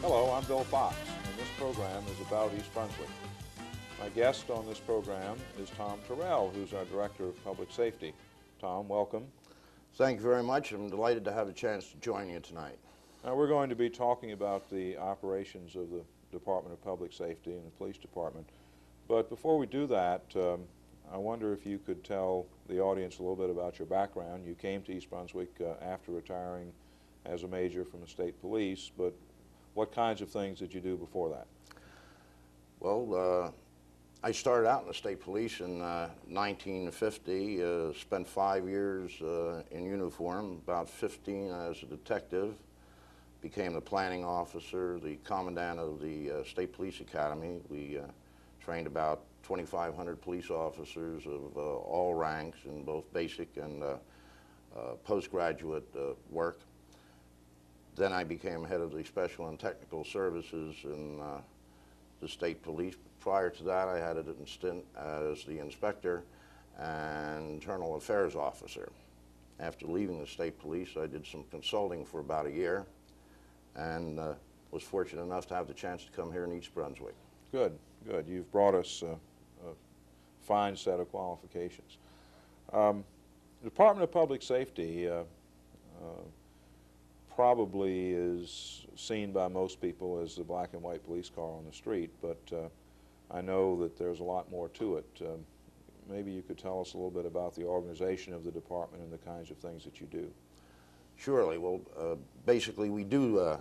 Hello, I'm Bill Fox, and this program is about East Brunswick. My guest on this program is Tom Terrell, who's our Director of Public Safety. Tom, welcome. Thank you very much. I'm delighted to have a chance to join you tonight. Now, we're going to be talking about the operations of the Department of Public Safety and the Police Department. But before we do that, I wonder if you could tell the audience a little bit about your background. You came to East Brunswick after retiring as a major from the state police, but what kinds of things did you do before that? Well, I started out in the state police in 1950, spent 5 years in uniform, about 15 as a detective, became the planning officer, the commandant of the State Police Academy. We trained about 2,500 police officers of all ranks in both basic and postgraduate work. Then I became head of the Special and Technical Services in the State Police. Prior to that, I had a stint as the inspector and internal affairs officer. After leaving the State Police, I did some consulting for about a year and was fortunate enough to have the chance to come here in East Brunswick. Good, good. You've brought us a fine set of qualifications. The Department of Public Safety probably is seen by most people as the black and white police car on the street, but I know that there's a lot more to it. Maybe you could tell us a little bit about the organization of the department and the kinds of things that you do. Surely. Well, basically we do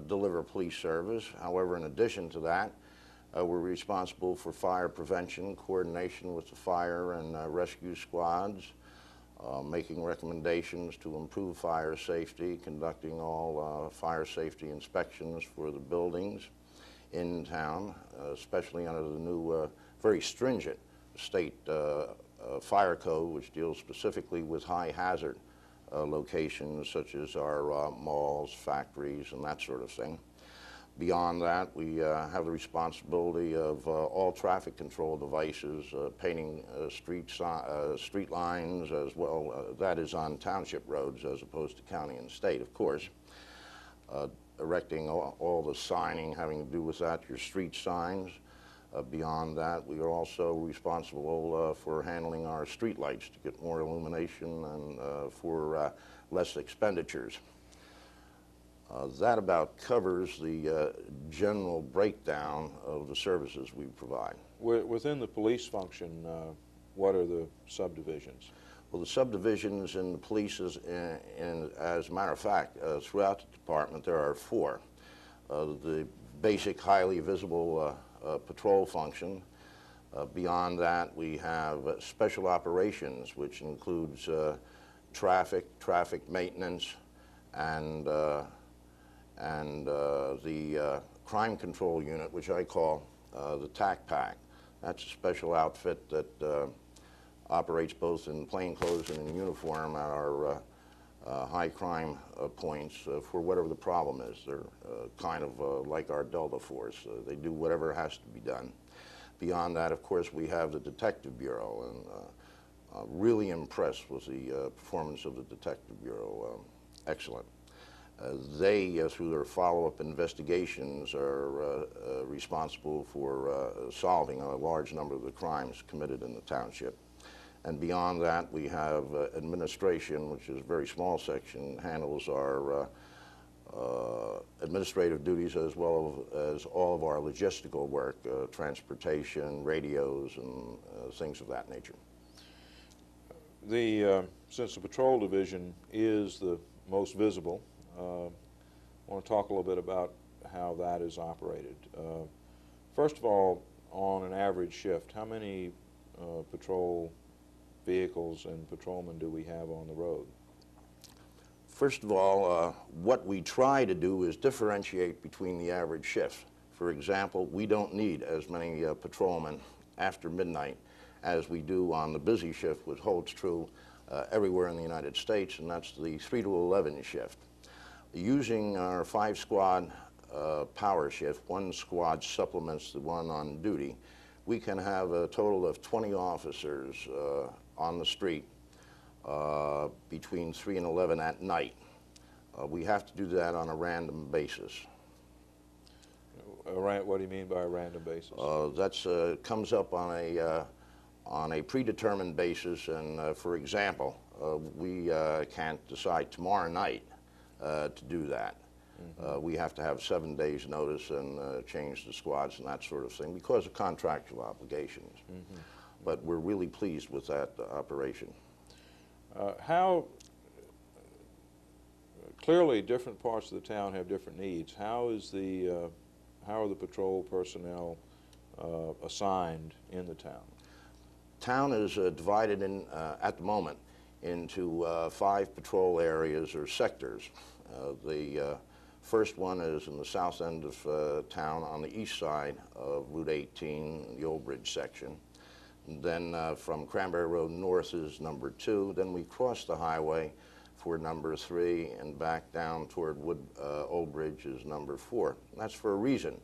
deliver police service. However, in addition to that, we're responsible for fire prevention, coordination with the fire and rescue squads, making recommendations to improve fire safety, conducting all fire safety inspections for the buildings in town, especially under the new very stringent state fire code, which deals specifically with high hazard locations such as our malls, factories, and that sort of thing. Beyond that, we have the responsibility of all traffic control devices, painting street lines as well. That is on township roads as opposed to county and state, of course. Erecting all the signing having to do with that, your street signs. Beyond that, we are also responsible for handling our street lights to get more illumination and for less expenditures. That about covers the general breakdown of the services we provide. Within the police function, what are the subdivisions? Well, the subdivisions in the police is, as a matter of fact, throughout the department there are 4. The basic highly visible patrol function. Beyond that, we have special operations, which includes traffic maintenance, and the crime control unit, which I call the TAC Pack. That's a special outfit that operates both in plainclothes and in uniform at our high crime points for whatever the problem is. They're kind of like our Delta Force. They do whatever has to be done. Beyond that, of course, we have the Detective Bureau, and really impressed with the performance of the Detective Bureau. Excellent. They, through their follow-up investigations, are responsible for solving a large number of the crimes committed in the township. And beyond that, we have administration, which is a very small section, handles our administrative duties as well as all of our logistical work, transportation, radios, and things of that nature. Since the patrol division is the most visible, I want to talk a little bit about how that is operated. First of all, on an average shift, how many patrol vehicles and patrolmen do we have on the road? First of all, what we try to do is differentiate between the average shift. For example, we don't need as many patrolmen after midnight as we do on the busy shift, which holds true everywhere in the United States, and that's the 3 to 11 shift. Using our 5-squad power shift, 1 squad supplements the one on duty, we can have a total of 20 officers on the street between 3 and 11 at night. We have to do that on a random basis. What do you mean by a random basis? That's comes up on a predetermined basis, and for example, we can't decide tomorrow night to do that. We have to have 7 days notice and change the squads and that sort of thing because of contractual obligations. But we're really pleased with that operation. Clearly different parts of the town have different needs. How are the patrol personnel assigned in the town? Town is divided in, at the moment, into 5 patrol areas or sectors. The first one is in the south end of town on the east side of Route 18, the Old Bridge section. And then from Cranberry Road north is number 2. Then we cross the highway for number 3, and back down toward Old Bridge is number 4. And that's for a reason.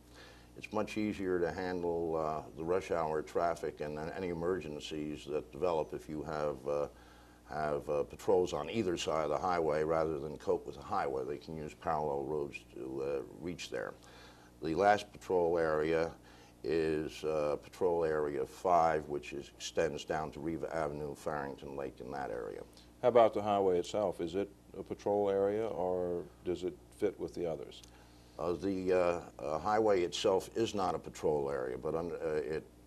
It's much easier to handle the rush hour traffic and any emergencies that develop if you have patrols on either side of the highway rather than cope with the highway. They can use parallel roads to reach there. The last patrol area is Patrol Area 5, which extends down to Riva Avenue, Farrington Lake, in that area. How about the highway itself? Is it a patrol area, or does it fit with the others? The highway itself is not a patrol area, but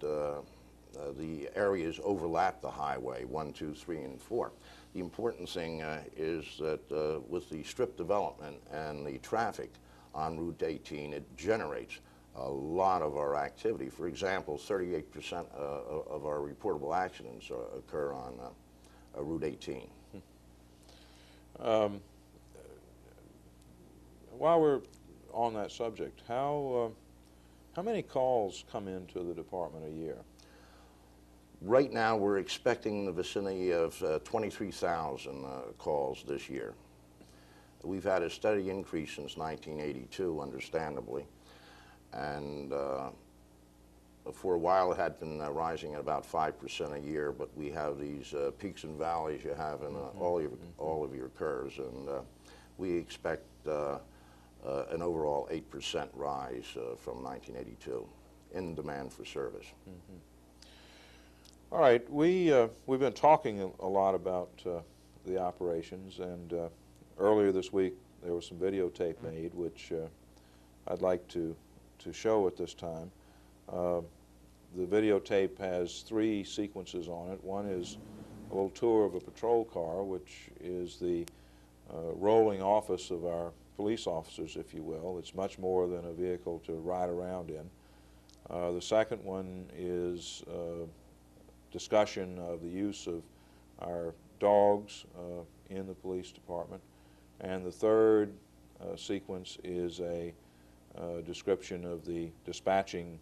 the areas overlap the highway, 1, 2, 3, and 4. The important thing is that with the strip development and the traffic on Route 18, it generates a lot of our activity. For example, 38% of our reportable accidents occur on Route 18. While we're on that subject, how many calls come into the department a year? Right now, we're expecting the vicinity of 23,000 calls this year. We've had a steady increase since 1982, understandably, and for a while it had been rising at about 5% a year, but we have these peaks and valleys you have in all of your curves, and we expect an overall 8% rise from 1982 in demand for service. All right, we've been talking a lot about the operations, and earlier this week there was some videotape made, which I'd like to show at this time. The videotape has 3 sequences on it. One is a little tour of a patrol car, which is the rolling office of our police officers, if you will. It's much more than a vehicle to ride around in. The second one is discussion of the use of our dogs in the police department. And the third sequence is a description of the dispatching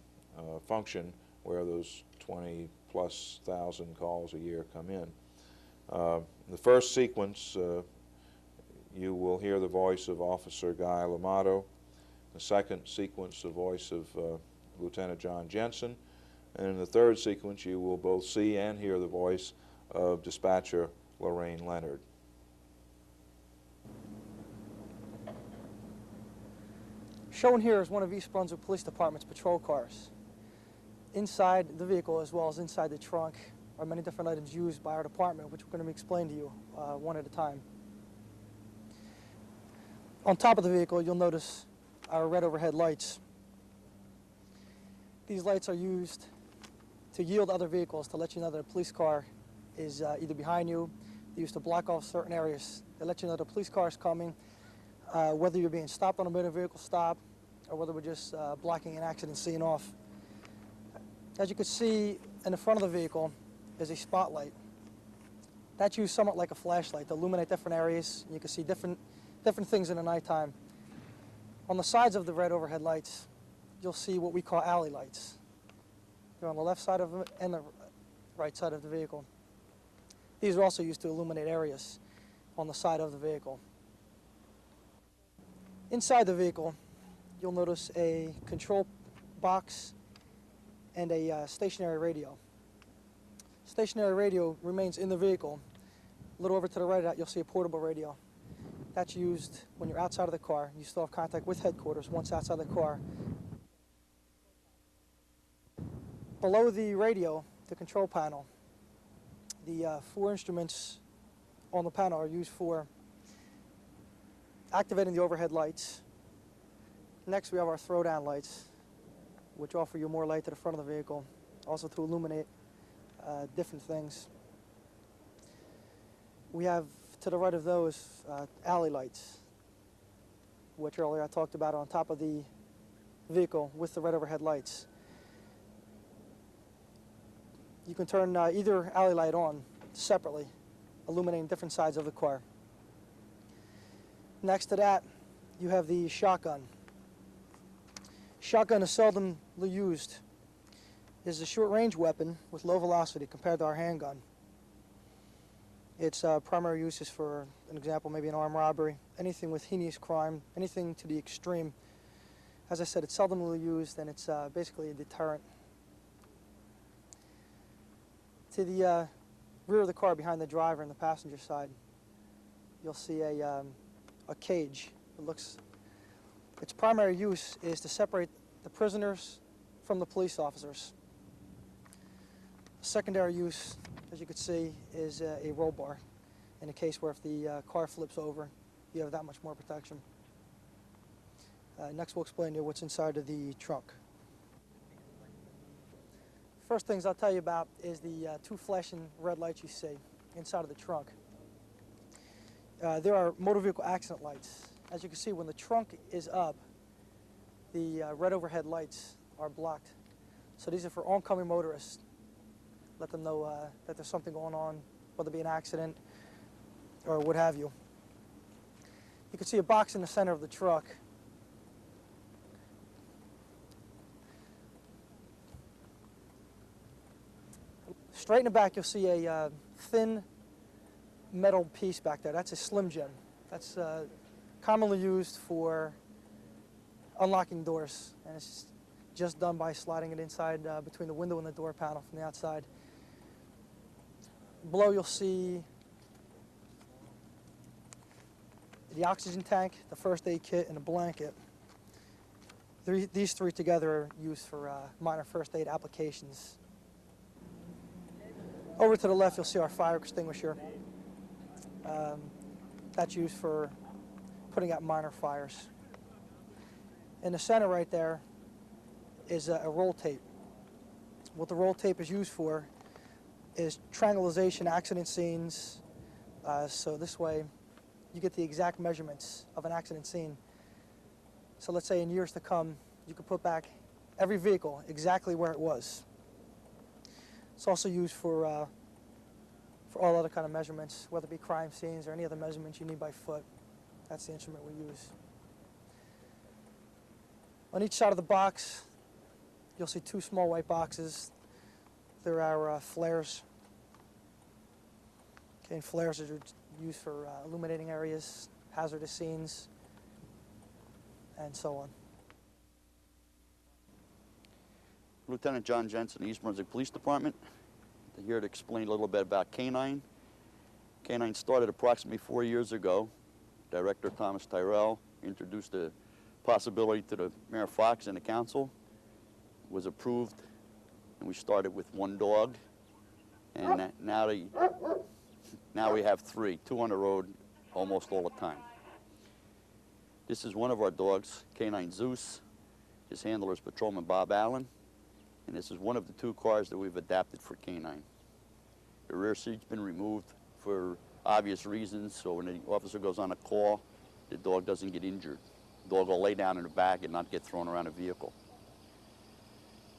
function where those 20+ thousand calls a year come in. The first sequence, you will hear the voice of Officer Guy Lamato. The second sequence, the voice of Lieutenant John Jensen. And in the third sequence, you will both see and hear the voice of Dispatcher Lorraine Leonard. Shown here is one of East Brunswick Police Department's patrol cars. Inside the vehicle, as well as inside the trunk, are many different items used by our department, which we're going to explain to you one at a time. On top of the vehicle, you'll notice our red overhead lights. These lights are used to yield other vehicles to let you know that a police car is either behind you. They used to block off certain areas. They let you know the police car is coming, whether you're being stopped on a motor vehicle stop or whether we're just blocking an accident scene off. As you can see, in the front of the vehicle is a spotlight. That's used somewhat like a flashlight to illuminate different areas. You can see different things in the nighttime. On the sides of the red overhead lights, you'll see what we call alley lights. They're on the left side of it and the right side of the vehicle. These are also used to illuminate areas on the side of the vehicle. Inside the vehicle, you'll notice a control box and a stationary radio. Stationary radio remains in the vehicle. A little over to the right of that, you'll see a portable radio. That's used when you're outside of the car. You still have contact with headquarters once outside the car. Below the radio, the control panel, the 4 instruments on the panel are used for activating the overhead lights. Next, we have our throwdown lights, which offer you more light to the front of the vehicle, also to illuminate different things. We have, to the right of those, alley lights, which earlier I talked about, on top of the vehicle with the red overhead lights. You can turn either alley light on separately, illuminating different sides of the car. Next to that, you have the shotgun. Shotgun is seldomly used. It's a short-range weapon with low velocity compared to our handgun. Its primary use is for, an example, maybe an armed robbery, anything with heinous crime, anything to the extreme. As I said, it's seldomly used, and it's basically a deterrent. To the rear of the car, behind the driver and the passenger side, you'll see a cage. Its primary use is to separate the prisoners from the police officers. Secondary use, as you can see, is a roll bar, in a case where if the car flips over, you have that much more protection. Next, we'll explain to you what's inside of the trunk. First things I'll tell you about is the 2 flashing red lights you see inside of the trunk. There are motor vehicle accident lights. As you can see, when the trunk is up, the red overhead lights are blocked. So these are for oncoming motorists. Let them know that there's something going on, whether it be an accident or what have you. You can see a box in the center of the truck. Straight in the back, you'll see a thin metal piece back there. That's a Slim Jim. That's commonly used for unlocking doors, and it's just done by sliding it inside between the window and the door panel from the outside. Below, you'll see the oxygen tank, the first aid kit, and a blanket. These 3 together are used for minor first aid applications. Over to the left, you'll see our fire extinguisher. That's used for putting out minor fires. In the center right there is a roll tape. What the roll tape is used for is triangulation accident scenes. So this way, you get the exact measurements of an accident scene. So let's say in years to come, you could put back every vehicle exactly where it was. It's also used for all other kind of measurements, whether it be crime scenes or any other measurements you need by foot. That's the instrument we use. On each side of the box, you'll see 2 small white boxes. They're our flares. Okay, and flares are used for illuminating areas, hazardous scenes, and so on. Lieutenant John Jensen, East Brunswick Police Department. I'm here to explain a little bit about K-9. K-9 started approximately 4 years ago. Director Thomas Tyrell introduced the possibility to the Mayor Fox and the council. It was approved, and we started with 1 dog. And now we have 3, 2 on the road almost all the time. This is one of our dogs, K-9 Zeus. His handler is Patrolman Bob Allen. And this is one of the 2 cars that we've adapted for K-9. The rear seat's been removed for obvious reasons, so when the officer goes on a call, the dog doesn't get injured. The dog will lay down in the back and not get thrown around a vehicle.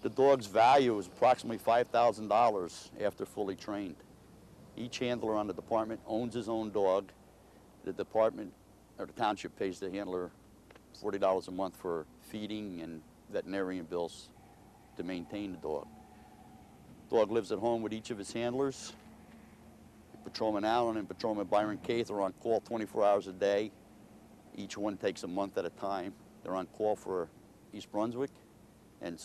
The dog's value is approximately $5,000 after fully trained. Each handler on the department owns his own dog. The department, or the township, pays the handler $40 a month for feeding and veterinarian bills to maintain the dog. The dog lives at home with each of his handlers. Patrolman Allen and Patrolman Byron Caith are on call 24 hours a day. Each one takes a month at a time. They're on call for East Brunswick and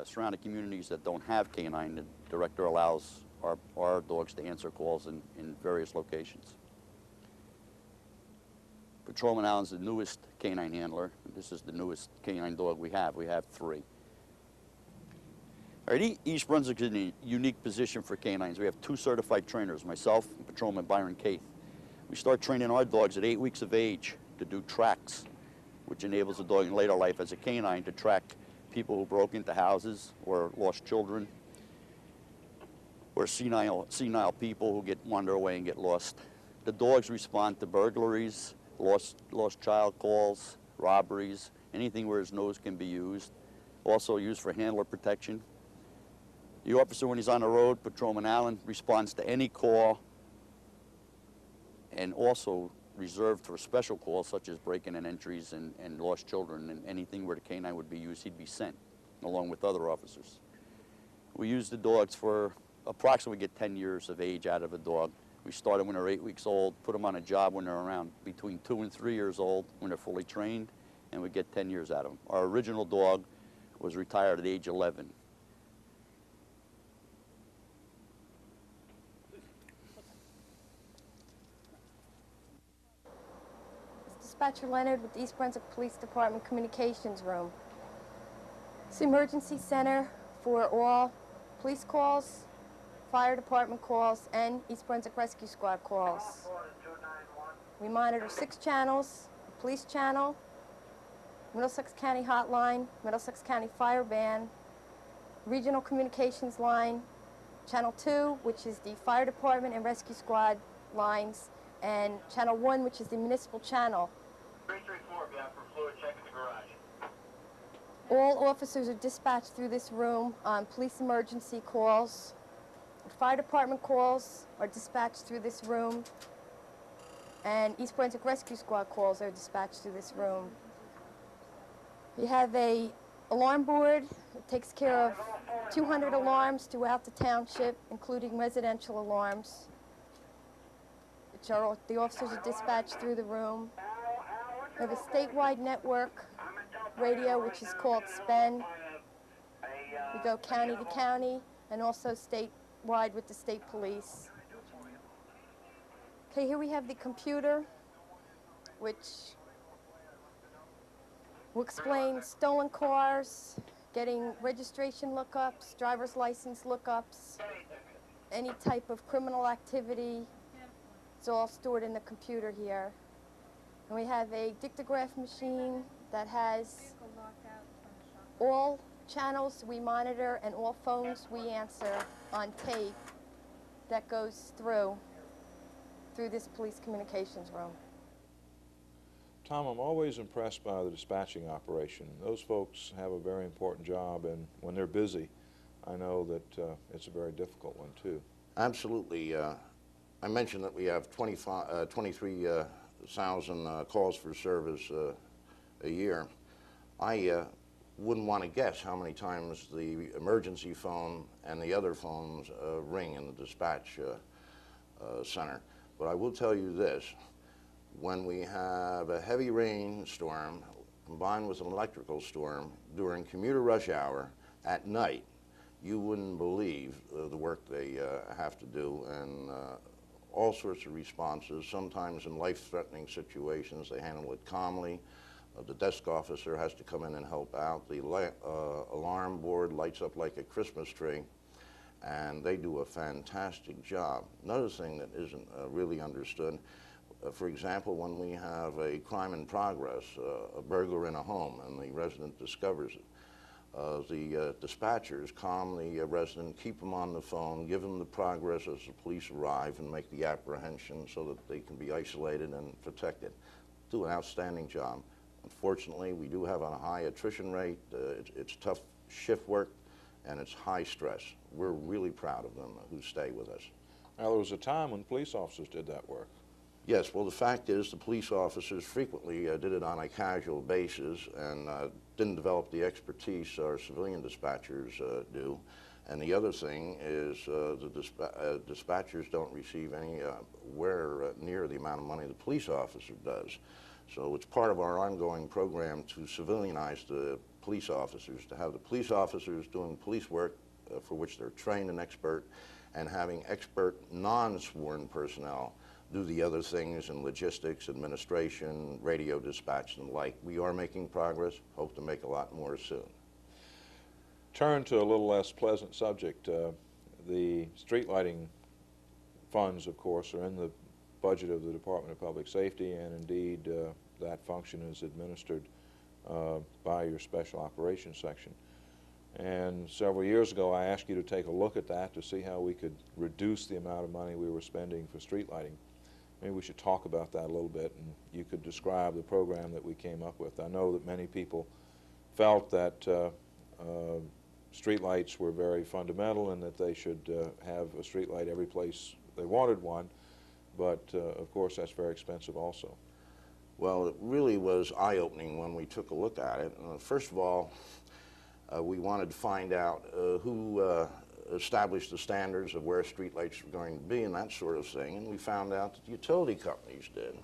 surrounding communities that don't have K-9. The director allows our dogs to answer calls in various locations. Patrolman Allen's the newest K-9 handler. This is the newest K-9 dog we have. We have 3. All right, East Brunswick is in a unique position for canines. We have 2 certified trainers, myself and Patrolman Byron Caith. We start training our dogs at 8 weeks of age to do tracks, which enables the dog in later life as a canine to track people who broke into houses or lost children, or senile people who wander away and get lost. The dogs respond to burglaries, lost child calls, robberies, anything where his nose can be used. Also used for handler protection. The officer, when he's on the road, Patrolman Allen, responds to any call, and also reserved for special calls such as break-in and entries and lost children, and anything where the canine would be used, he'd be sent along with other officers. We use the dogs for approximately get 10 years of age out of a dog. We start them when they're 8 weeks old, put them on a job when they're around between 2 and 3 years old when they're fully trained, and we get 10 years out of them. Our original dog was retired at age 11. Dispatcher Leonard with the East Brunswick Police Department Communications Room. It's the emergency center for all police calls, fire department calls, and East Brunswick Rescue Squad calls. We monitor 6 channels: a police channel, Middlesex County Hotline, Middlesex County Fire Band, Regional Communications Line, Channel 2, which is the Fire Department and Rescue Squad lines, and Channel 1, which is the municipal channel. 334, bound for fluid check in the garage. All officers are dispatched through this room on police emergency calls. Fire department calls are dispatched through this room, and East Brunswick Rescue Squad calls are dispatched through this room. We have a alarm board that takes care of 200 alarms throughout the township, including residential alarms, which are the officers are dispatched through the room. We have a statewide network radio, which is called SPEN. We go county to county and also statewide with the state police. Okay, here we have the computer, which will explain stolen cars, getting registration lookups, driver's license lookups, any type of criminal activity. It's all stored in the computer here. And we have a dictograph machine that has all channels we monitor and all phones we answer on tape that goes through this police communications room. Tom, I'm always impressed by the dispatching operation. Those folks have a very important job, and when they're busy, I know that it's a very difficult one too. Absolutely. I mentioned that we have 23,000 calls for service a year. I wouldn't want to guess how many times the emergency phone and the other phones ring in the dispatch center. But I will tell you this: when we have a heavy rainstorm combined with an electrical storm during commuter rush hour at night, you wouldn't believe the work they have to do, and all sorts of responses. Sometimes in life-threatening situations, they handle it calmly. The desk officer has to come in and help out. The alarm board lights up like a Christmas tree, and they do a fantastic job. Another thing that isn't really understood, for example, when we have a crime in progress, a burglar in a home, and the resident discovers it, the dispatchers calm the resident, keep them on the phone, give them the progress as the police arrive, and make the apprehension so that they can be isolated and protected. Do an outstanding job. Unfortunately, we do have a high attrition rate. It's tough shift work, and it's high stress. We're really proud of them who stay with us. Now, there was a time when police officers did that work. Yes, well, the fact is the police officers frequently did it on a casual basis and didn't develop the expertise our civilian dispatchers do. And the other thing is the dispatchers don't receive anywhere near the amount of money the police officer does. So it's part of our ongoing program to civilianize the police officers, to have the police officers doing police work for which they're trained and expert, and having expert non-sworn personnel do the other things in logistics, administration, radio dispatch, and the like. We are making progress, hope to make a lot more soon. turn to a little less pleasant subject. The street lighting funds, of course, are in the budget of the Department of Public Safety, and indeed that function is administered by your Special Operations Section. And several years ago I asked you to take a look at that to see how we could reduce the amount of money we were spending for street lighting. Maybe we should talk about that a little bit, and you could describe the program that we came up with. I know that many people felt that street lights were very fundamental and that they should have a street light every place they wanted one, but of course that's very expensive also. Well, it really was eye-opening when we took a look at it. First of all, we wanted to find out who established the standards of where streetlights were going to be and that sort of thing, and we found out that the utility companies did,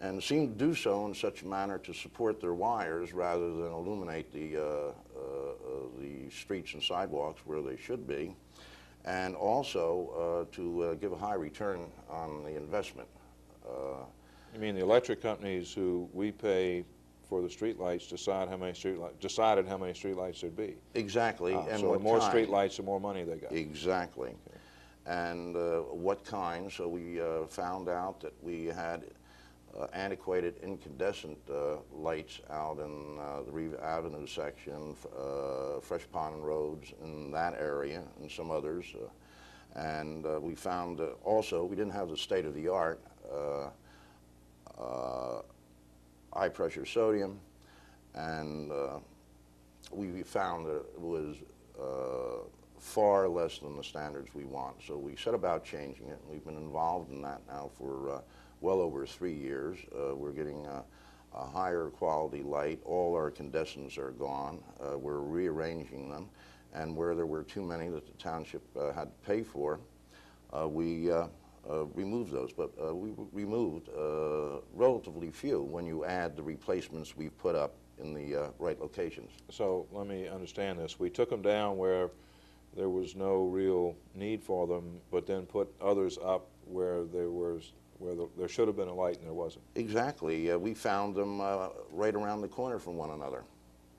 and seemed to do so in such a manner to support their wires rather than illuminate the streets and sidewalks where they should be, and also to give a high return on the investment. You mean the electric companies who we pay for the streetlights decided how many streetlights there'd be? Exactly. And so what the more kind. streetlights, the more money they got. Exactly. Okay. And what kind? So we found out that we had antiquated incandescent lights out in the Reeve Avenue section, Fresh Pond Roads in that area, and some others. And we found also we didn't have the state-of-the-art high pressure sodium, and we found that it was far less than the standards we want. So we set about changing it, and we've been involved in that now for well over 3 years. We're getting a higher quality light. All our incandescents are gone. We're rearranging them, and where there were too many that the township had to pay for, we removed those, but we removed relatively few when you add the replacements we've put up in the right locations. So let me understand this. We took them down where there was no real need for them, but then put others up where there should have been a light and there wasn't. Exactly. We found them right around the corner from one another.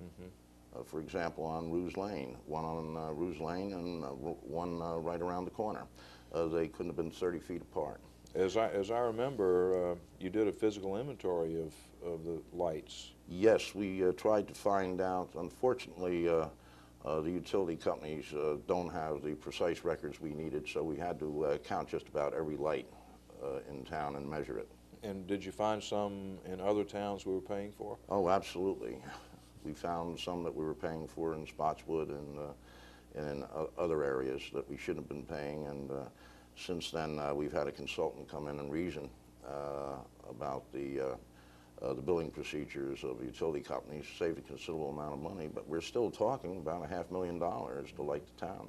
Mm-hmm. For example, on Ruse Lane, one on Ruse Lane and one right around the corner. They couldn't have been 30 feet apart. As I remember, you did a physical inventory of the lights. Yes, we tried to find out. Unfortunately, the utility companies don't have the precise records we needed, so we had to count just about every light in town and measure it. And did you find some in other towns we were paying for? Oh, absolutely. We found some that we were paying for in Spotswood and in other areas that we shouldn't have been paying, and since then we've had a consultant come in and reason about the billing procedures of utility companies, saved a considerable amount of money, but we're still talking about $500,000 to light the town.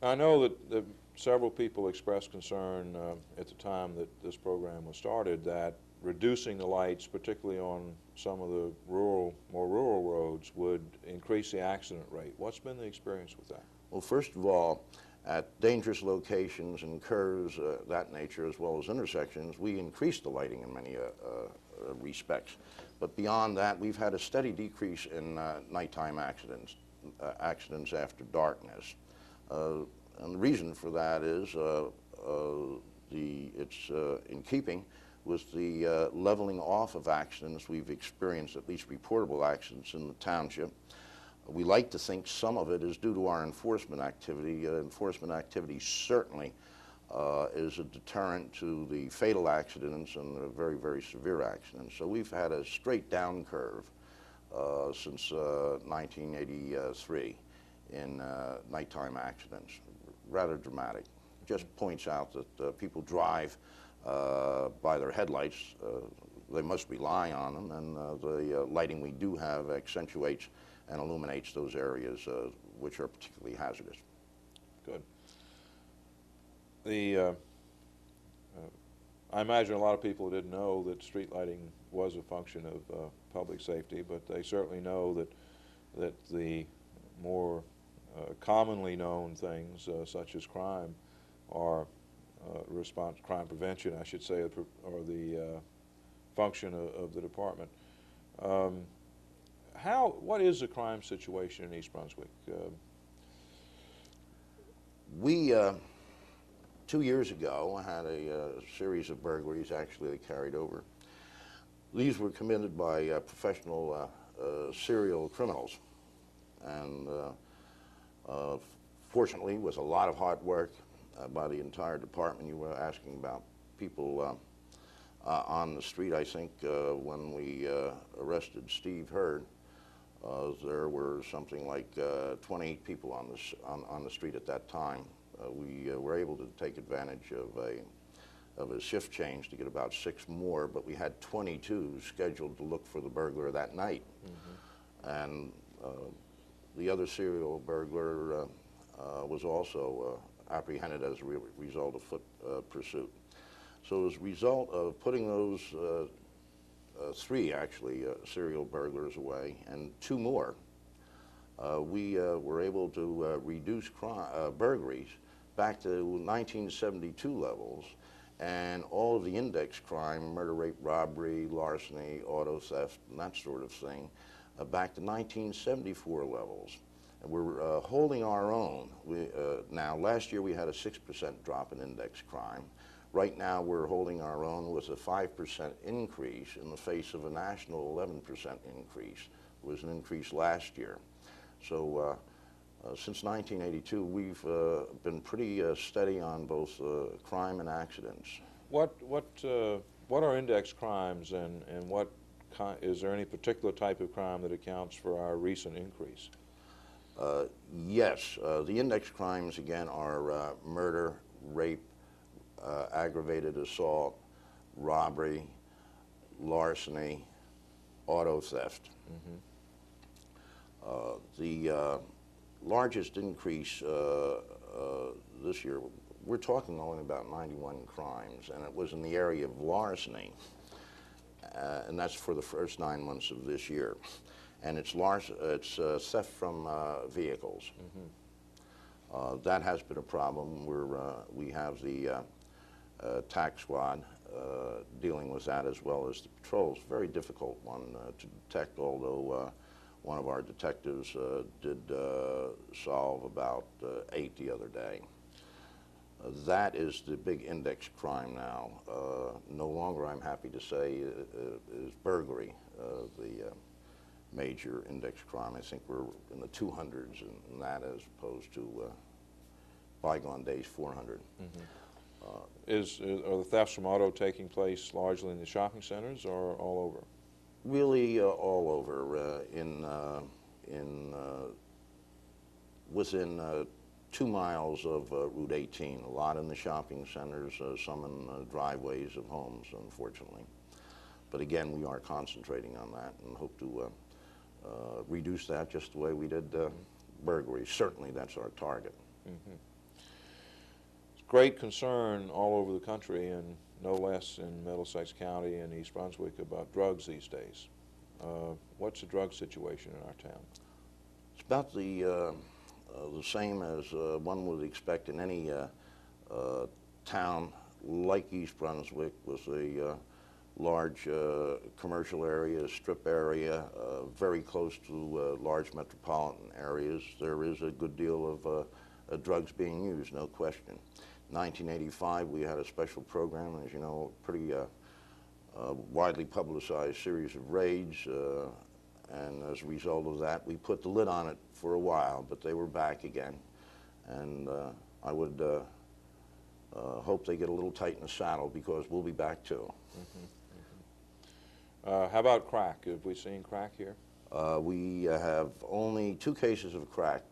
I know that several people expressed concern at the time that this program was started that reducing the lights, particularly on some of the more rural roads, would increase the accident rate. What's been the experience with that? Well, first of all, at dangerous locations and curves that nature, as well as intersections, we increased the lighting in many respects. But beyond that, we've had a steady decrease in nighttime accidents after darkness. And the reason for that is it's in keeping with the leveling off of accidents we've experienced, at least reportable accidents in the township. We like to think some of it is due to our enforcement activity. Enforcement activity certainly is a deterrent to the fatal accidents and the very, very severe accidents. So we've had a straight down curve since 1983 in nighttime accidents. Rather dramatic. Just points out that people drive by their headlights. They must rely on them, and the lighting we do have accentuates and illuminates those areas which are particularly hazardous. Good. I imagine a lot of people didn't know that street lighting was a function of public safety, but they certainly know that the more commonly known things such as crime are crime prevention, I should say, or the function of the department. what is the crime situation in East Brunswick? We, 2 years ago, had a series of burglaries actually that carried over. These were committed by professional serial criminals, and fortunately, it was a lot of hard work by the entire department. You were asking about people on the street. I think when we arrested Steve Hurd, there were something like 28 people on the street at that time. We were able to take advantage of a shift change to get about 6 more, but we had 22 scheduled to look for the burglar that night. And the other serial burglar was also apprehended as a result of foot pursuit. So as a result of putting those 3 actually serial burglars away and 2 more, we were able to reduce burglaries back to 1972 levels, and all of the index crime, murder, rape, robbery, larceny, auto theft, and that sort of thing, back to 1974 levels. And we're holding our own. Now, last year we had a 6% drop in index crime. Right now we're holding our own with a 5% increase in the face of a national 11% increase. It was an increase last year. So since 1982, we've been pretty steady on both crime and accidents. What are index crimes, and is there any particular type of crime that accounts for our recent increase? Yes, the index crimes again are murder, rape, aggravated assault, robbery, larceny, auto theft. The largest increase this year, we're talking only about 91 crimes, and it was in the area of larceny, and that's for the first 9 months of this year. And it's theft from vehicles. That has been a problem. We have the tax squad dealing with that, as well as the patrols. Very difficult one to detect, although one of our detectives did solve about 8 the other day. That is the big index crime now. No longer, I'm happy to say, is burglary the major index crime. I think we're in the 200s in that, as opposed to bygone days 400. Are the thefts from auto taking place largely in the shopping centers or all over? Really all over. Within 2 miles of Route 18. A lot in the shopping centers, some in driveways of homes, unfortunately. But again, we are concentrating on that and hope to reduce that just the way we did burglaries. Certainly that's our target. It's great concern all over the country, and no less in Middlesex County and East Brunswick, about drugs these days. What's the drug situation in our town? It's about the same as one would expect in any town like East Brunswick, with a large commercial area, strip area, very close to large metropolitan areas. There is a good deal of drugs being used, no question. 1985, we had a special program, as you know, pretty widely publicized series of raids, and as a result of that, we put the lid on it for a while, but they were back again, and I would hope they get a little tight in the saddle, because we'll be back too. How about crack? Have we seen crack here? We have only 2 cases of crack,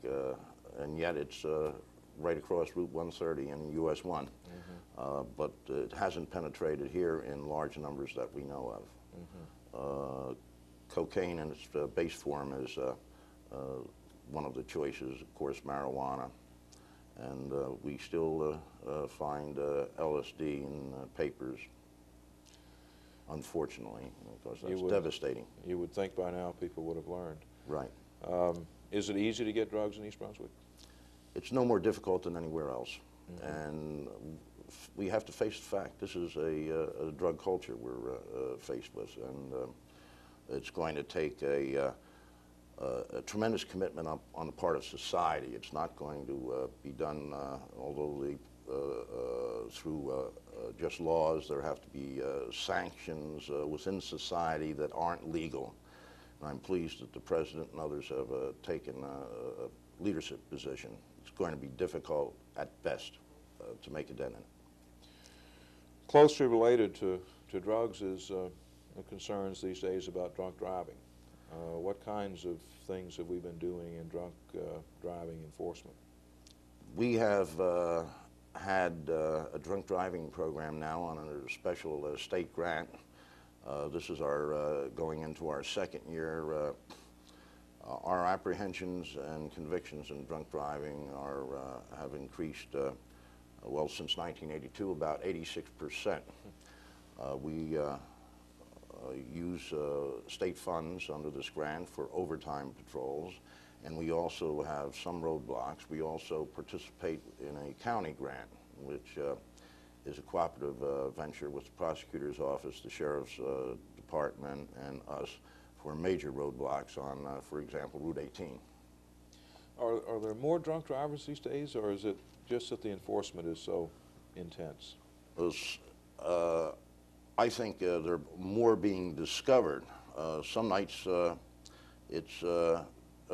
and yet it's right across Route 130 and US 1. But it hasn't penetrated here in large numbers that we know of. Cocaine in its base form is one of the choices, of course, marijuana. And we still find LSD in papers, unfortunately, because that's devastating. You would think by now people would have learned. Right. Is it easy to get drugs in East Brunswick? It's no more difficult than anywhere else. And we have to face the fact this is a drug culture we're faced with, and it's going to take a a tremendous commitment on the part of society. It's not going to be done, although through just laws. There have to be sanctions within society that aren't legal. And I'm pleased that the President and others have taken a leadership position. It's going to be difficult at best to make a dent in it. Closely related to drugs is the concerns these days about drunk driving. What kinds of things have we been doing in drunk driving enforcement? We have had a drunk driving program now on a special state grant. This is our going into our second year. Our apprehensions and convictions in drunk driving have increased, well, since 1982, about 86%. We use state funds under this grant for overtime patrols, and we also have some roadblocks. We also participate in a county grant, which is a cooperative venture with the prosecutor's office, the sheriff's department, and us for major roadblocks on, for example, Route 18. Are there more drunk drivers these days, or is it just that the enforcement is so intense? I think they're more being discovered. Some nights it's a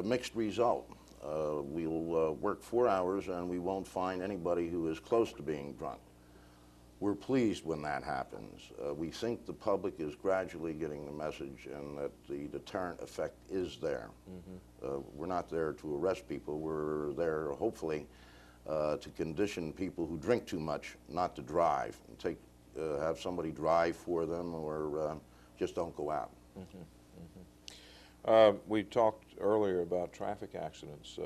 mixed result. We'll work 4 hours and we won't find anybody who is close to being drunk. We're pleased when that happens. We think the public is gradually getting the message and that the deterrent effect is there. Mm-hmm. We're not there to arrest people. We're there, hopefully, to condition people who drink too much not to drive, and have somebody drive for them, or just don't go out. Mm-hmm. Mm-hmm. We talked earlier about traffic accidents.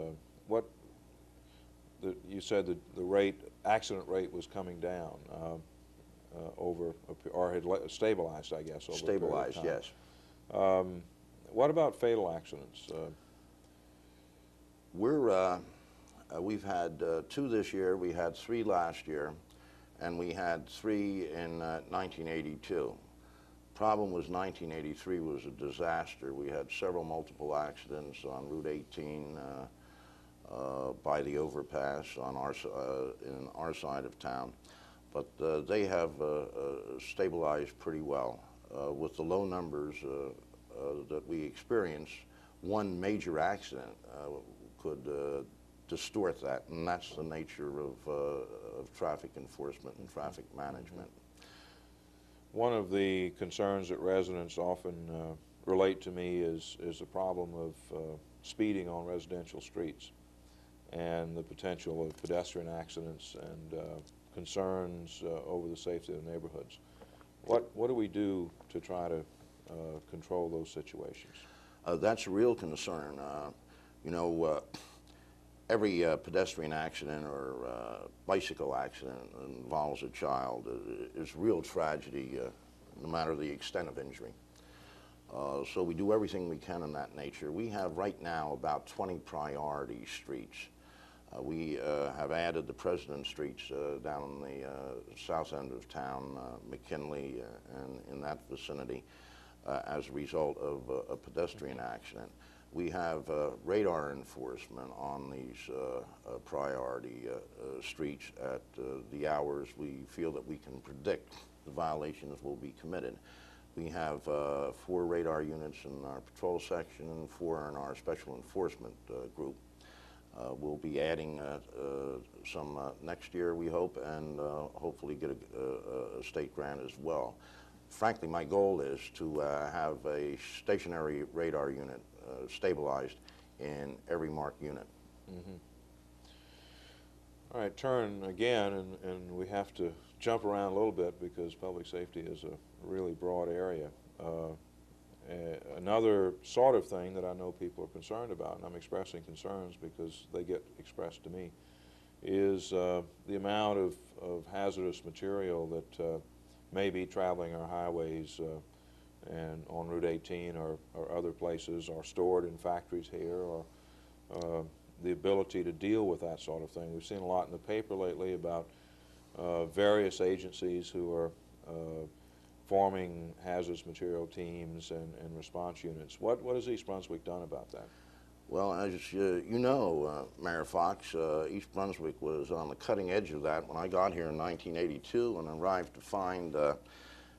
You said that the accident rate was coming down or had stabilized, I guess. Over stabilized, a period of time. Yes. What about fatal accidents? We've had 2 this year. We had 3 last year, and we had 3 in 1982. Problem was 1983 was a disaster. We had several multiple accidents on Route 18 by the overpass on in our side of town, but they have stabilized pretty well. With the low numbers that we experienced, one major accident could distort that, and that's the nature of traffic enforcement and traffic management. One of the concerns that residents often relate to me is the problem of speeding on residential streets and the potential of pedestrian accidents and concerns over the safety of the neighborhoods. What do we do to try to control those situations? That's a real concern. Every pedestrian accident or bicycle accident involves a child. It's real tragedy, no matter the extent of injury. So we do everything we can in that nature. We have right now about 20 priority streets. We have added the President Streets down in the south end of town, McKinley, and in that vicinity, as a result of a pedestrian accident. We have radar enforcement on these priority streets at the hours we feel that we can predict the violations will be committed. We have 4 radar units in our patrol section and 4 in our special enforcement group. We'll be adding some next year, we hope, and hopefully get a state grant as well. Frankly, my goal is to have a stationary radar unit stabilized in every marked unit. Mm-hmm. All right, turn again, and we have to jump around a little bit because public safety is a really broad area. Another sort of thing that I know people are concerned about, and I'm expressing concerns because they get expressed to me, is the amount of hazardous material that may be traveling our highways and on Route 18 or other places, or stored in factories here, or the ability to deal with that sort of thing. We've seen a lot in the paper lately about various agencies who are forming hazardous material teams and response units. What has East Brunswick done about that? Well, as you know, Mayor Fox, East Brunswick was on the cutting edge of that when I got here in 1982 and arrived to find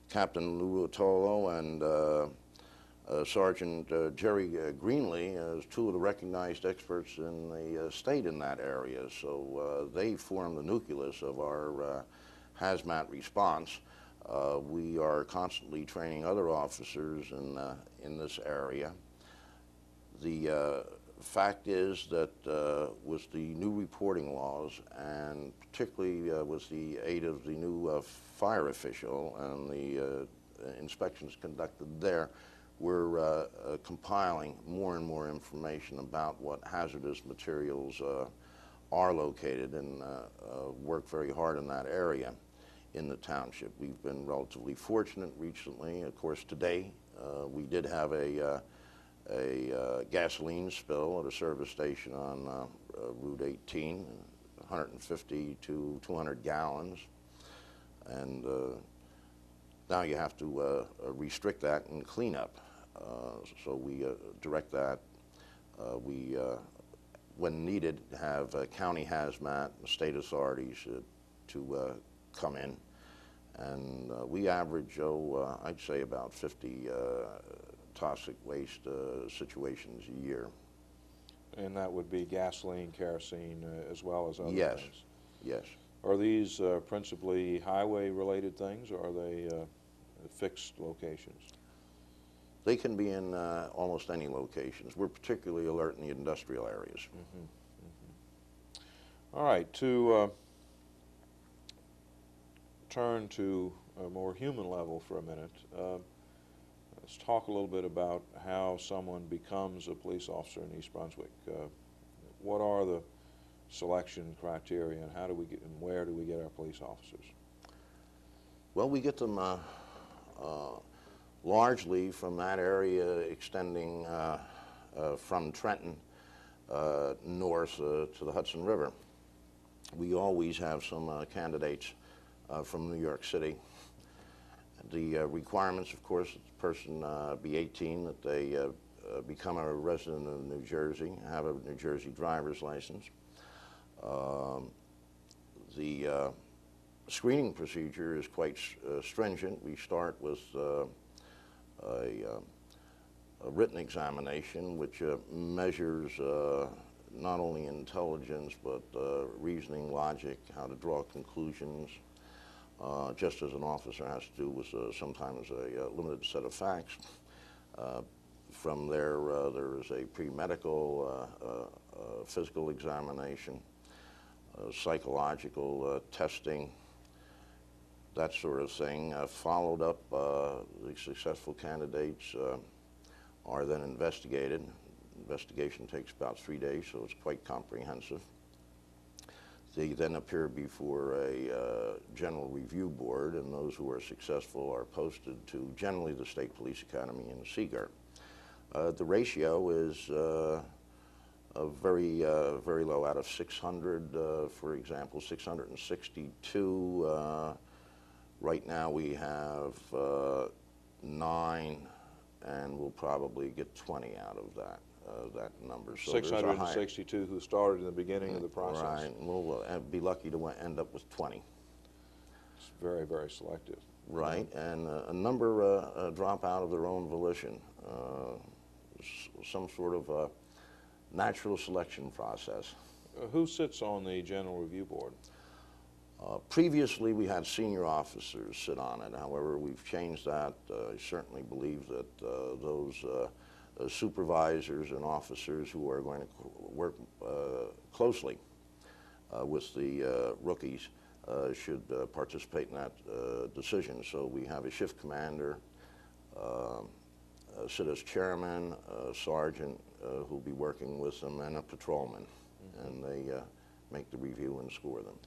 Captain Lou Rotolo and Sergeant Jerry Greenlee as two of the recognized experts in the state in that area. So they formed the nucleus of our hazmat response. We are constantly training other officers in this area. The fact is that with the new reporting laws, and particularly with the aid of the new fire official and the inspections conducted there, we're compiling more and more information about what hazardous materials are located, and work very hard in that area in the township. We've been relatively fortunate recently. Of course, today we did have a gasoline spill at a service station on Route 18, 150 to 200 gallons, and now you have to restrict that and clean up. So we direct that. We, when needed, have county hazmat, state authorities to come in, and we average, I'd say about 50 toxic waste situations a year. And that would be gasoline, kerosene, as well as other Yes. things? Yes. Are these principally highway-related things, or are they fixed locations? They can be in almost any locations. We're particularly alert in the industrial areas. Mm-hmm. Mm-hmm. All right, to turn to a more human level for a minute, let's talk a little bit about how someone becomes a police officer in East Brunswick. What are the selection criteria, and how do we get, and where do we get our police officers? Well, we get them largely from that area extending from Trenton north to the Hudson River. We always have some candidates from New York City. The requirements, of course, that the person be 18, that they become a resident of New Jersey, have a New Jersey driver's license. The screening procedure is quite stringent. We start with a written examination which measures not only intelligence but reasoning, logic, how to draw conclusions, just as an officer has to do with sometimes a limited set of facts. From there, there is a pre-medical physical examination, psychological testing, that sort of thing. Followed up, the successful candidates are then investigated. Investigation takes about 3 days, so it's quite comprehensive. They then appear before a general review board, and those who are successful are posted to generally the State Police Academy in Seagirt. The ratio is very low. Out of 600, for example, 662. Right now we have 9, and we'll probably get 20 out of that number. So 662 who started in the beginning of the process. Right, and we'll be lucky to end up with 20. It's very, very selective. Right, and a number drop out of their own volition. Some sort of natural selection process. Who sits on the general review board? Previously, we had senior officers sit on it. However, we've changed that. I certainly believe that those supervisors and officers who are going to work closely with the rookies should participate in that decision. So we have a shift commander, sit as chairman, a sergeant who'll be working with them, and a patrolman. Mm-hmm. And they make the review and score them.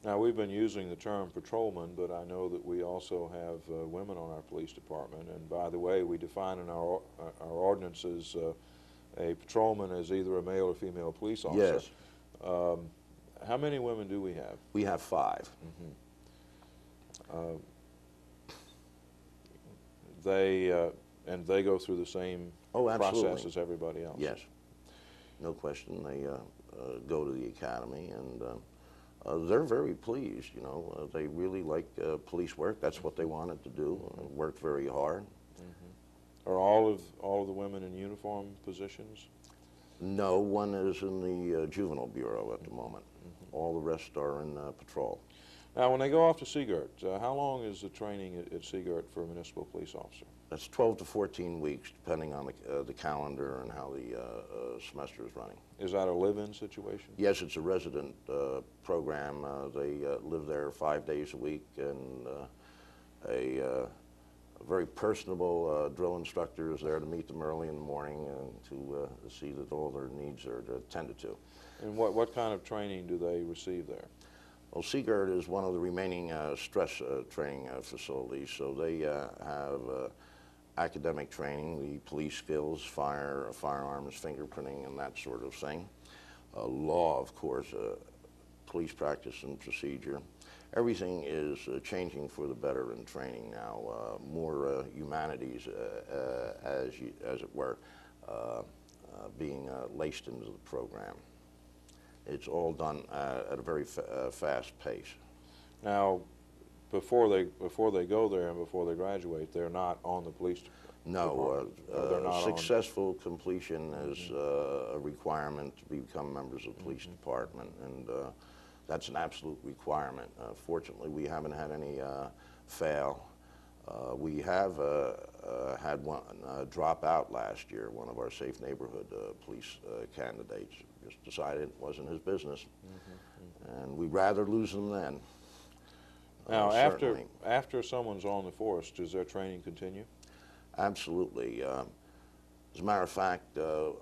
Now, we've been using the term patrolman, but I know that we also have women on our police department. And by the way, we define in our ordinances a patrolman as either a male or female police officer. Yes. How many women do we have? We have 5. Mm-hmm. And they go through the same process as everybody else. Yes. no question. They go to the academy, and they're very pleased. You know, they really like police work. That's what they wanted to do. Worked very hard. Are all of the women in uniform positions? No, one is in the juvenile bureau at the moment. All the rest are in patrol. Now, when they go off to Seagirt, how long is the training at Seagirt for a municipal police officer? That's 12 to 14 weeks, depending on the calendar and how the semester is running. Is that a live-in situation? Yes, it's a resident program. They live there 5 days a week, and a very personable drill instructor is there to meet them early in the morning and to see that all their needs are attended to. And what kind of training do they receive there? Well, Seagirt is one of the remaining stress training facilities, so they have academic training, the police skills, firearms, fingerprinting, and that sort of thing. Law, of course, police practice and procedure. Everything is changing for the better in training now. More humanities, as it were, being laced into the program. It's all done at a very fast pace. Now, before they go there and before they graduate, they're not on the police department? No, they're not successful completion is a requirement to become members of the police department, and that's an absolute requirement. Fortunately, we haven't had any fail. We have had one drop out last year. One of our safe neighborhood police candidates just decided it wasn't his business, and we'd rather lose them then. Now, Certainly. after someone's on the force, does their training continue? Absolutely. As a matter of fact,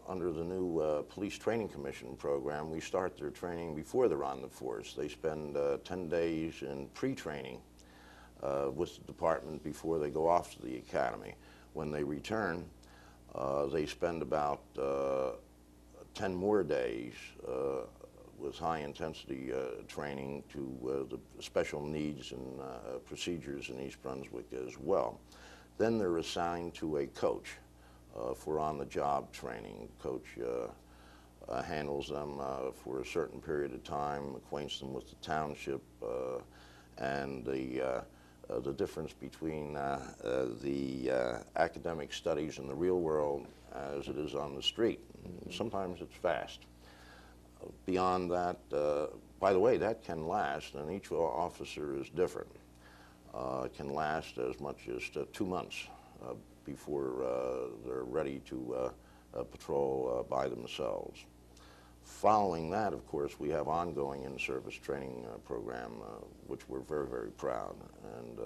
under the new Police Training Commission program, we start their training before they're on the force. They spend 10 days in pre-training with the department before they go off to the academy. When they return, they spend about 10 more days with high-intensity training to the special needs and procedures in East Brunswick as well. Then they're assigned to a coach for on-the-job training. Coach handles them for a certain period of time, acquaints them with the township and the difference between the academic studies in the real world as it is on the street. Sometimes it's fast. Beyond that, by the way, that can last, and each officer is different. It can last as much as 2 months before they're ready to patrol by themselves. Following that, of course, we have ongoing in-service training program, which we're very, very proud. And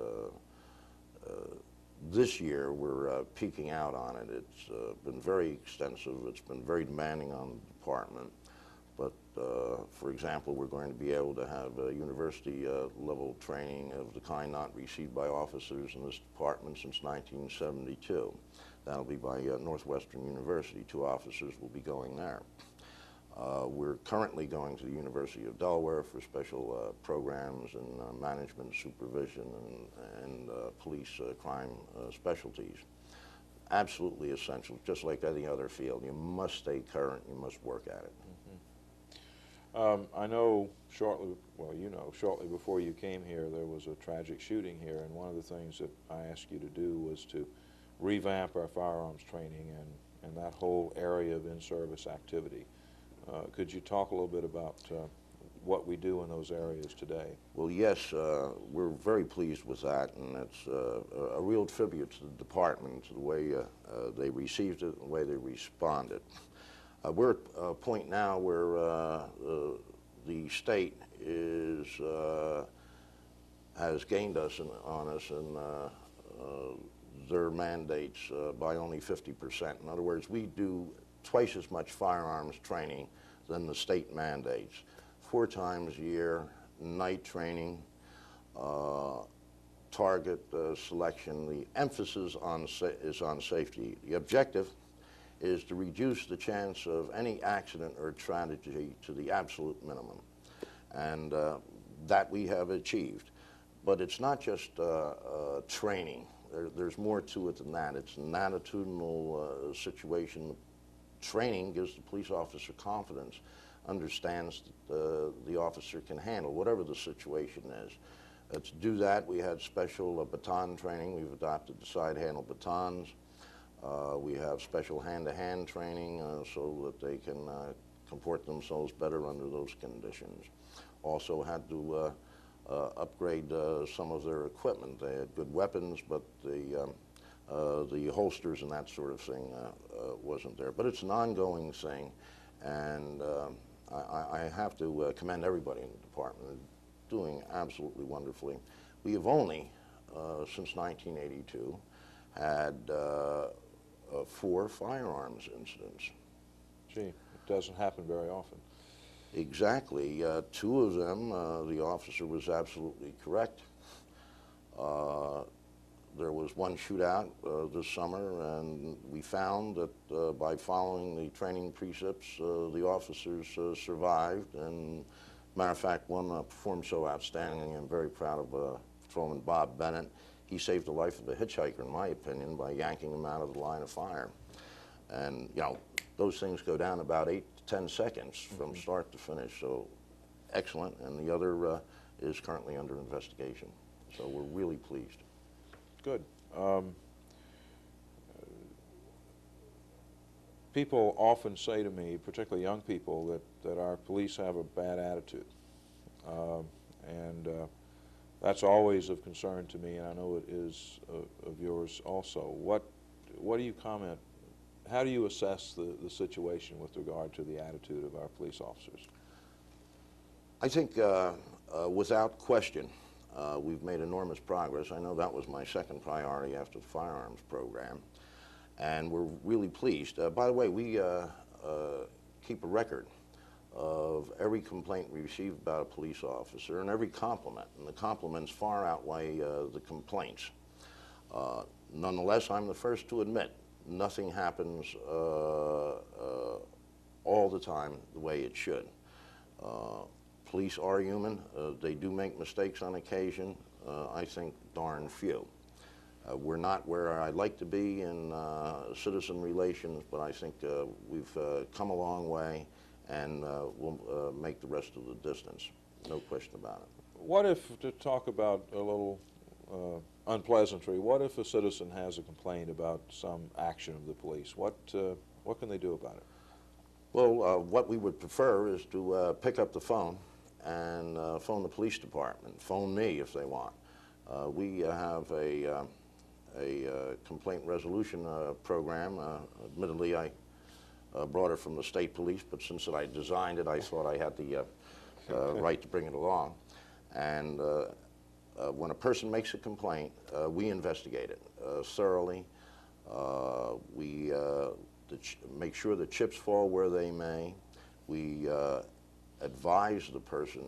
this year, we're peaking out on it. It's been very extensive. It's been very demanding on the department. But, for example, we're going to be able to have university-level training of the kind not received by officers in this department since 1972. That'll be by Northwestern University. 2 officers will be going there. We're currently going to the University of Delaware for special programs in management, supervision, and police crime specialties. Absolutely essential, just like any other field. You must stay current, you must work at it. I know shortly before you came here, there was a tragic shooting here, and one of the things that I asked you to do was to revamp our firearms training and that whole area of in-service activity. Could you talk a little bit about what we do in those areas today? Well, yes, we're very pleased with that, and it's a real tribute to the department, to the way they received it and the way they responded. We're at a point now where the state has gained on us in their mandates by only 50%. In other words, we do twice as much firearms training than the state mandates. 4 times a year, night training, target selection. The emphasis is on safety. The objective is to reduce the chance of any accident or tragedy to the absolute minimum. And that we have achieved. But it's not just there's more to it than that. It's an attitudinal situation. training gives the police officer confidence, understands that the officer can handle whatever the situation is. To do that, we had special baton training. We've adopted the side-handle batons. We have special hand-to-hand training so that they can comport themselves better under those conditions. Also had to upgrade some of their equipment. They had good weapons, but the holsters and that sort of thing wasn't there. But it's an ongoing thing, and I have to commend everybody in the department. They're doing absolutely wonderfully. We have only, since 1982, had 4 firearms incidents. Gee, it doesn't happen very often. Exactly. 2 of them, the officer was absolutely correct. There was one shootout this summer, and we found that by following the training precepts, the officers survived. And matter of fact, one performed so outstanding. I'm very proud of Patrolman Bob Bennett. He saved the life of a hitchhiker, in my opinion, by yanking him out of the line of fire. And, you know, those things go down about 8 to 10 seconds from start to finish. So excellent. And the other is currently under investigation. So we're really pleased. Good. People often say to me, particularly young people, that our police have a bad attitude. And that's always of concern to me, and I know it is of yours also. What do you comment? How do you assess the situation with regard to the attitude of our police officers? I think without question, we've made enormous progress. I know that was my second priority after the firearms program, and we're really pleased. By the way, we keep a record of every complaint we receive about a police officer and every compliment, and the compliments far outweigh the complaints. Nonetheless, I'm the first to admit nothing happens all the time the way it should. Police are human. They do make mistakes on occasion. I think darn few. We're not where I'd like to be in citizen relations, but I think we've come a long way, and we'll make the rest of the distance. No question about it. What if, to talk about a little unpleasantry, what if a citizen has a complaint about some action of the police? What can they do about it? Well, what we would prefer is to pick up the phone and phone the police department, phone me if they want. We have a complaint resolution program. Admittedly, I brought it from the state police, but since I designed it, I thought I had the right to bring it along. And when a person makes a complaint, we investigate it thoroughly. We make sure the chips fall where they may. We advise the person,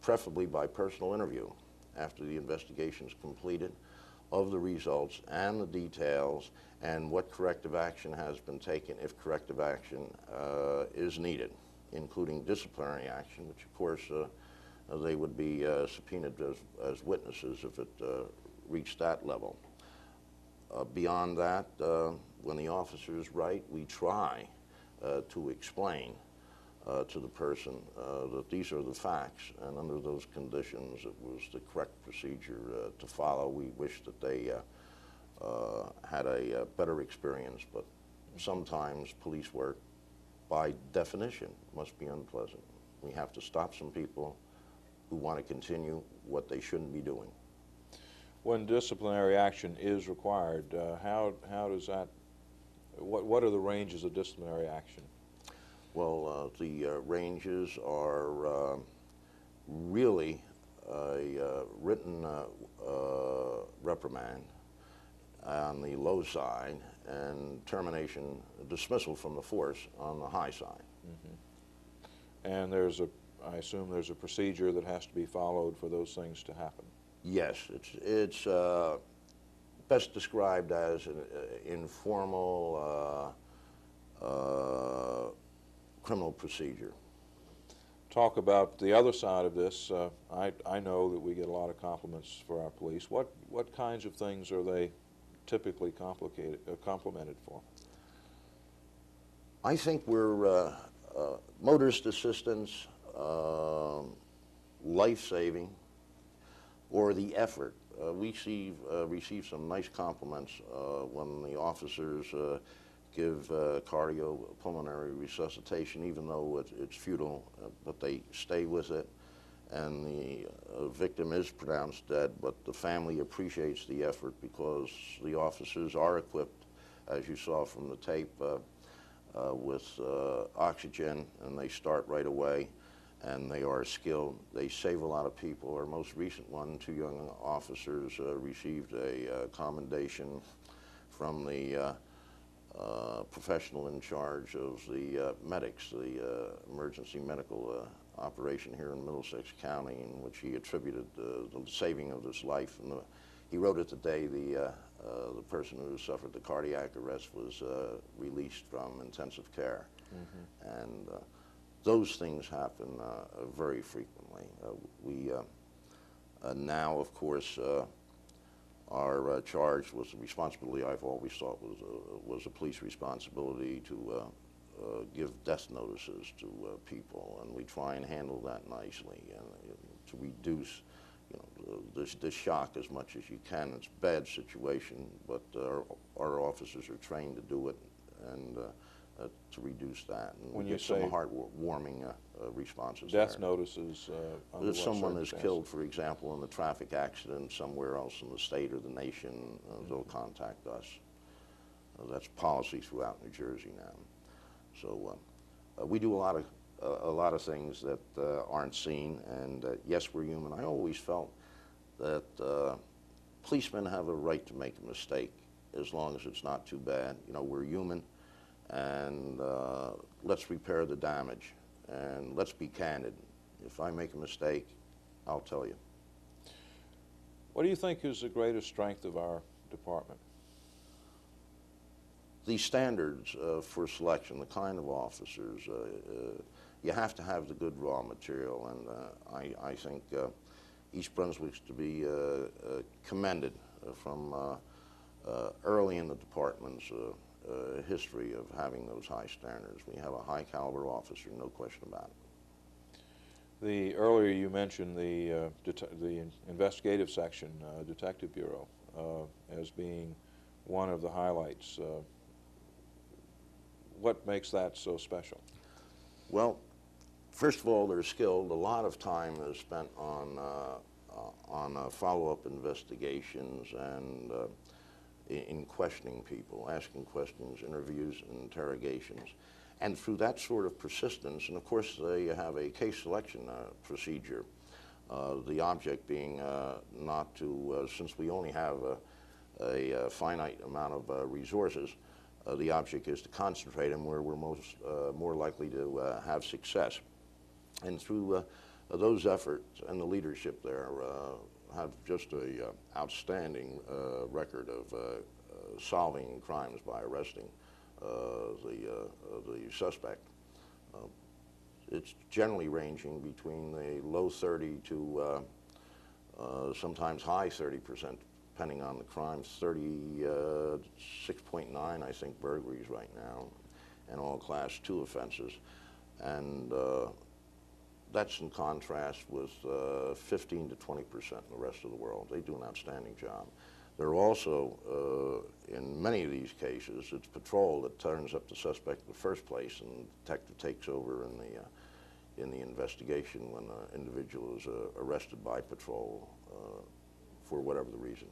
preferably by personal interview, after the investigation is completed, of the results and the details and what corrective action has been taken if corrective action is needed, including disciplinary action, which of course they would be subpoenaed as witnesses if it reached that level. Beyond that, when the officer is right, we try to explain to the person that these are the facts, and under those conditions it was the correct procedure to follow. We wish that they had a better experience, but sometimes police work, by definition, must be unpleasant. We have to stop some people who want to continue what they shouldn't be doing. When disciplinary action is required, how does that, what are the ranges of disciplinary action? Well, the ranges are really a written reprimand on the low side and termination, dismissal from the force on the high side. Mm-hmm. And I assume there's a procedure that has to be followed for those things to happen. Yes, it's best described as an informal criminal procedure. Talk about the other side of this. I know that we get a lot of compliments for our police. What kinds of things are they typically complimented for? I think we're motorist assistance, life-saving, or the effort. We receive some nice compliments when the officers give cardiopulmonary resuscitation, even though it's futile, but they stay with it, and the victim is pronounced dead, but the family appreciates the effort because the officers are equipped, as you saw from the tape, with oxygen, and they start right away, and they are skilled. They save a lot of people. Our most recent one, 2 young officers received a commendation from the professional in charge of the medics, the emergency medical operation here in Middlesex County, in which he attributed the saving of this life. And he wrote it the day the person who suffered the cardiac arrest was released from intensive care. Mm-hmm. And those things happen very frequently. We now, of course, are charged with the responsibility I've always thought was a police responsibility to give death notices to people, and we try and handle that nicely and to reduce, the shock as much as you can. It's a bad situation, but our officers are trained to do it and to reduce that. And when we get some heartwarming responses. Death notices. If someone is killed, for example, in a traffic accident somewhere else in the state or the nation, they'll contact us. That's policy throughout New Jersey now. So we do a lot of things that aren't seen, and yes, we're human. I always felt that policemen have a right to make a mistake as long as it's not too bad. We're human, and let's repair the damage, and let's be candid. If I make a mistake, I'll tell you. What do you think is the greatest strength of our department? The standards for selection, the kind of officers. You have to have the good raw material, and I think East Brunswick's to be commended from early in the department's history of having those high standards. We have a high caliber officer, no question about it. Earlier you mentioned the investigative section, Detective Bureau, as being one of the highlights. What makes that so special? Well, first of all, they're skilled. A lot of time is spent on follow-up investigations and in questioning people, asking questions, interviews, and interrogations. And through that sort of persistence, and of course they have a case selection procedure, the object being not to, since we only have a finite amount of resources, the object is to concentrate them where we're more likely to have success. And through those efforts and the leadership there have just a outstanding record of solving crimes by arresting the suspect. It's generally ranging between the low 30 to sometimes high 30%, depending on the crimes. 36.9, I think, burglaries right now, and all Class 2 offenses. And that's in contrast with 15 to 20% in the rest of the world. They do an outstanding job. There are also, in many of these cases, it's patrol that turns up the suspect in the first place, and the detective takes over in the investigation when an individual is arrested by patrol for whatever the reason.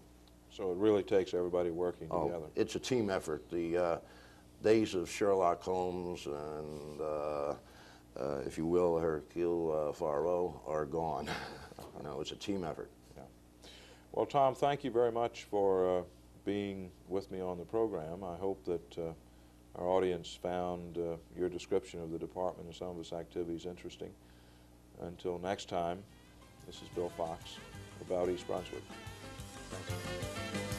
So it really takes everybody working together. It's a team effort. The days of Sherlock Holmes and, if you will, Hercule Poirot are gone. It's a team effort. Yeah. Well, Tom, thank you very much for being with me on the program. I hope that our audience found your description of the department and some of its activities interesting. Until next time, this is Bill Fox about East Brunswick. Thank you.